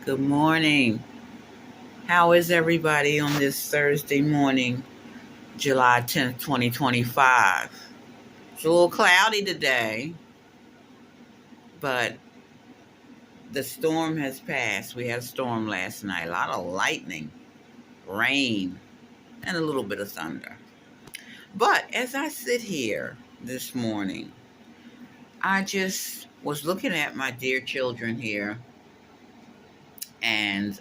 Good morning. How is everybody on this Thursday morning, July 10th, 2025? It's a little cloudy today, but the storm has passed. We had a storm last night, a lot of lightning, rain, and a little bit of thunder. But as I sit here this morning, I just was looking at my dear children here and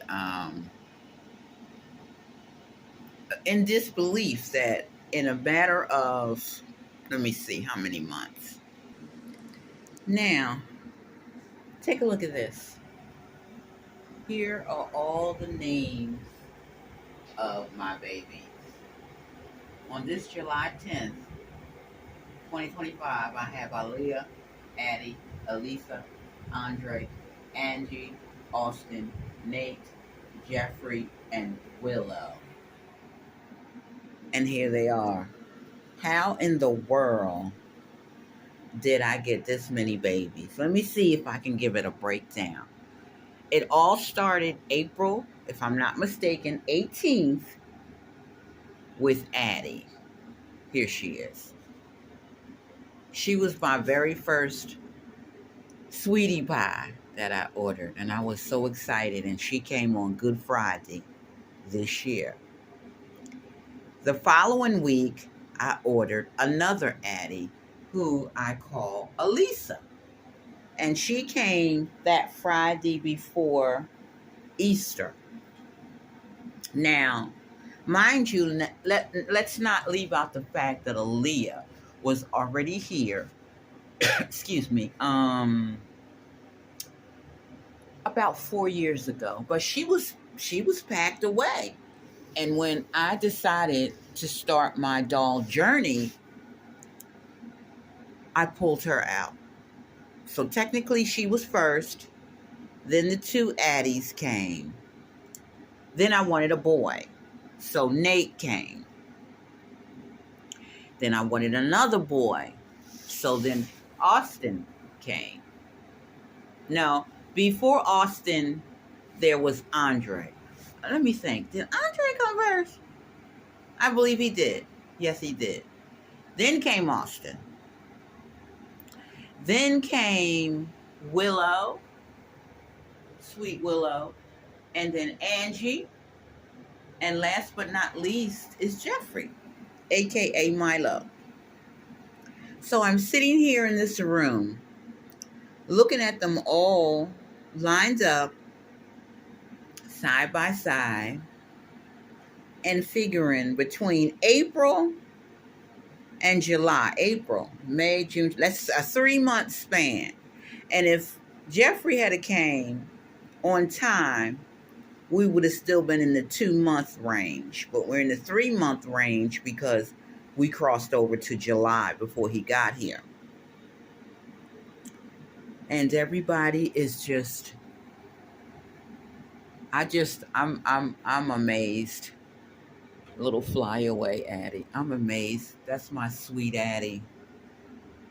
in disbelief that in a matter of, let me see how many months. Now, take a look at this. Here are all the names of my babies. On this July 10th, 2025, I have Aaliyah, Addy, Alisa, Andre, Angie, Austin, Nate, Jeffrey, and Willow. And here they are. How in the world did I get this many babies? Let me see if I can give it a breakdown. It all started April, if I'm not mistaken, 18th with Addy. Here she is. She was my very first sweetie pie that I ordered, and I was so excited, and she came on Good Friday this year. The following week, I ordered another Addy, who I call Alisa. And she came that Friday before Easter. Now, mind you, let's not leave out the fact that Aaliyah was already here, excuse me, about 4 years ago. But she was packed away. And when I decided to start my doll journey, I pulled her out. So technically she was first. Then the two Addies came. Then I wanted a boy. So Nate came. Then I wanted another boy. So then Austin came. No, before Austin, there was Andre. Let me think. Did Andre come first? I believe he did. Yes, he did. Then came Austin. Then came Willow, sweet Willow, and then Angie. And last but not least is Jeffrey, a.k.a. Milo. So I'm sitting here in this room, looking at them all lined up, side by side, and figuring between April and July, April, May, June, that's a 3-month span. And if Jeffrey had came on time, we would have still been in the 2-month range. But we're in the 3-month range because we crossed over to July before he got here. And everybody is just, I'm amazed. Little flyaway Addy. I'm amazed. That's my sweet Addy.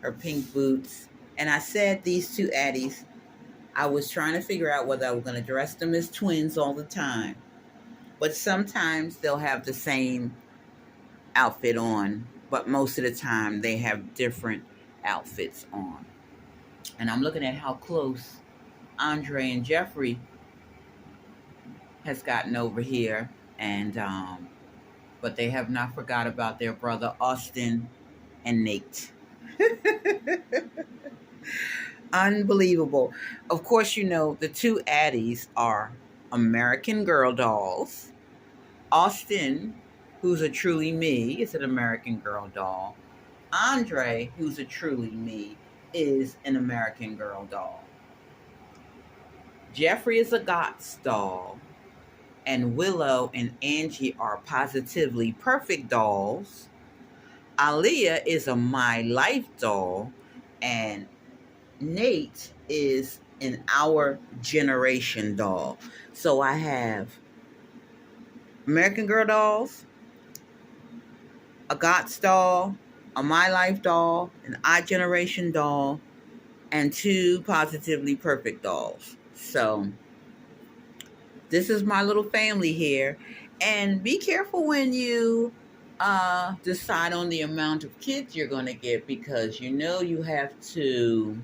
Her pink boots. And I said these two Addies, I was trying to figure out whether I was going to dress them as twins all the time. But sometimes they'll have the same outfit on. But most of the time they have different outfits on. And I'm looking at how close Andre and Jeffrey has gotten over here. And, but they have not forgot about their brother Austin and Nate. Unbelievable. Of course, you know, the two Addies are American Girl dolls. Austin, who's a truly me, is an American Girl doll. Andre, who's a truly me, is an American Girl doll. Jeffrey is a Gotz doll. And Willow and Angie are positively perfect dolls. Aaliyah is a My Life doll. And Nate is an Our Generation doll. So I have American Girl dolls, a Gotz doll, a My Life doll, an Our Generation doll, and 2 positively perfect dolls. So This is my little family here. And be careful when you decide on the amount of kids you're going to get, because you have to,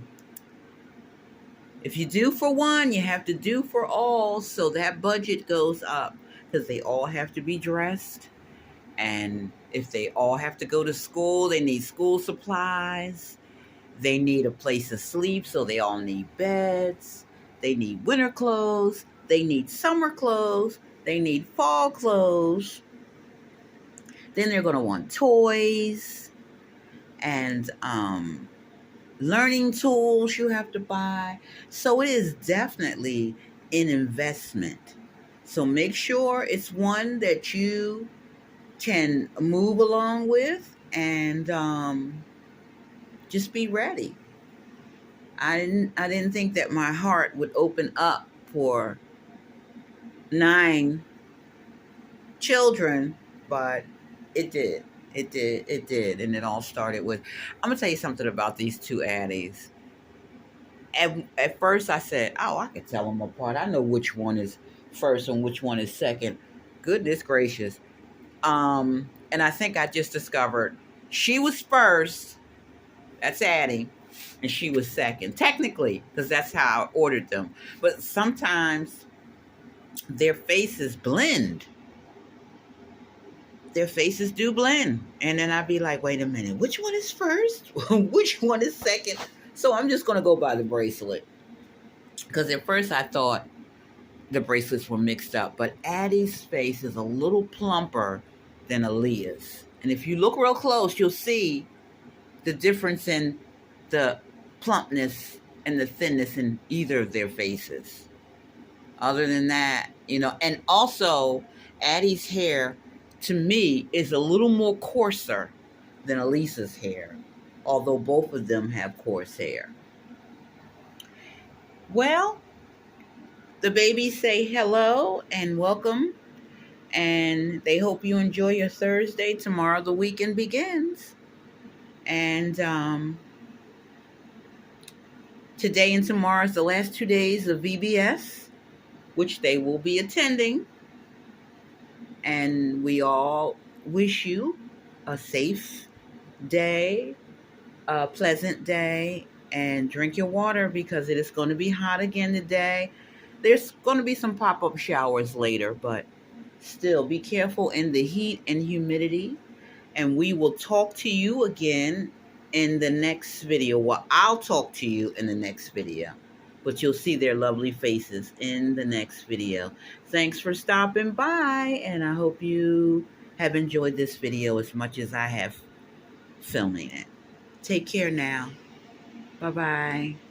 if you do for one, you have to do for all. So that budget goes up because they all have to be dressed. And if they all have to go to school, they need school supplies. They need a place to sleep, so they all need beds. They need winter clothes. They need summer clothes. They need fall clothes. Then they're going to want toys and learning tools you have to buy. So it is definitely an investment. So make sure it's one that you can move along with, and just be ready. I didn't think that my heart would open up for 9 children, but it did. It did. And it all started with, I'm going to tell you something about these 2 Addies. At first I said, oh, I can tell them apart. I know which one is first and which one is second. Goodness gracious. And I think I just discovered she was first. That's Addy. And she was second, technically, because that's how I ordered them. But sometimes their faces blend. Their faces do blend. And then I'd be like, wait a minute, which one is first? Which one is second? So I'm just going to go by the bracelet. Because at first I thought the bracelets were mixed up. But Addy's face is a little plumper than Aaliyah's. And if you look real close, you'll see the difference in the plumpness and the thinness in either of their faces. Other than that, and also Addy's hair, to me, is a little more coarser than Alisa's hair, although both of them have coarse hair. Well, the babies say hello and welcome, and they hope you enjoy your Thursday. Tomorrow the weekend begins. And today and tomorrow is the last 2 days of VBS, which they will be attending. And we all wish you a safe day, a pleasant day, and drink your water because it is going to be hot again today. There's going to be some pop-up showers later, but still be careful in the heat and humidity. And we will talk to you again in the next video. Well, I'll talk to you in the next video, but you'll see their lovely faces in the next video. Thanks for stopping by, and I hope you have enjoyed this video as much as I have filming it. Take care now. Bye-bye.